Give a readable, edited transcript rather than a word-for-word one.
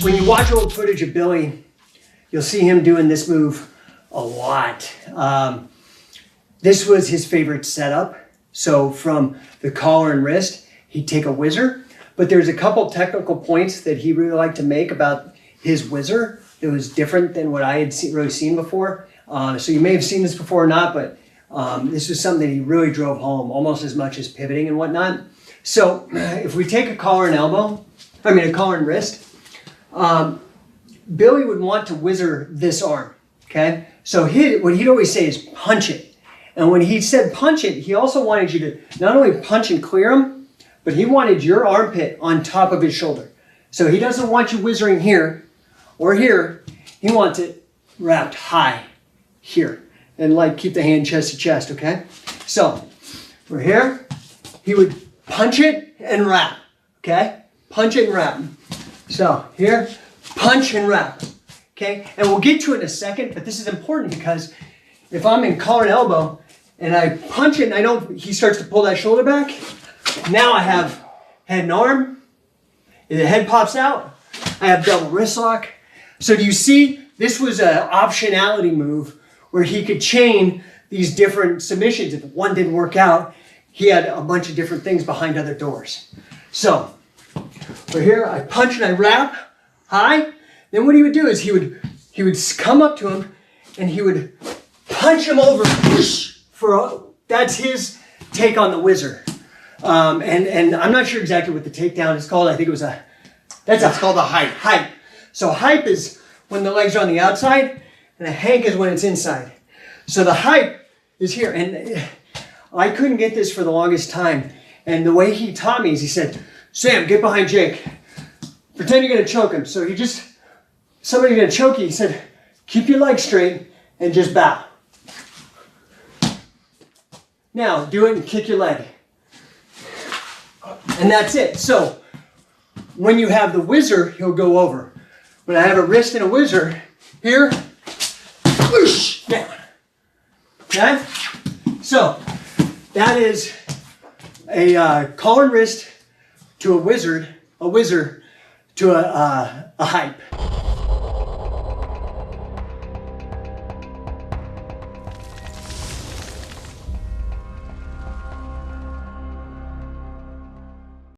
When you watch old footage of Billy, you'll see him doing this move a lot. This was his favorite setup. So from the collar and wrist, he'd take a whizzer. But there's a couple technical points that he really liked to make about his whizzer that was different than what I had really seen before. So you may have seen this before or not, but this was something that he really drove home almost as much as pivoting and whatnot. So if we take a collar and a collar and wrist, Billy would want to whizzer this arm, okay? So what he'd always say is punch it. And when he said punch it, he also wanted you to not only punch and clear him, but he wanted your armpit on top of his shoulder. So he doesn't want you whizzering here or here. He wants it wrapped high here. And like keep the hand chest to chest, okay? So we're here. He would punch it and wrap, okay? Punch it and wrap. So here, punch and wrap, okay? And we'll get to it in a second, but this is important because if I'm in collar and elbow and I punch it and he starts to pull that shoulder back, now I have head and arm. The head pops out. I have double wrist lock. So do you see, this was an optionality move where he could chain these different submissions. If one didn't work out, he had a bunch of different things behind other doors. So we're here, I punch and I wrap high. Then what he would do is he would come up to him and he would punch him over. That's his take on the whizzer. And I'm not sure exactly what the takedown is called. I think it was that's called a hype. Hype. So hype is when the legs are on the outside, and a hank is when it's inside. So the hype is here, and I couldn't get this for the longest time. And the way he taught me is he said, Sam, get behind Jake. Pretend you're gonna choke him. So somebody's gonna choke you. He said, keep your legs straight and just bow. Now do it and kick your leg. And that's it. So when you have the whizzer, he'll go over. When I have a wrist and a whizzer, here, whoosh, down. Okay? So that is a collar and wrist to a whizzer to a hype.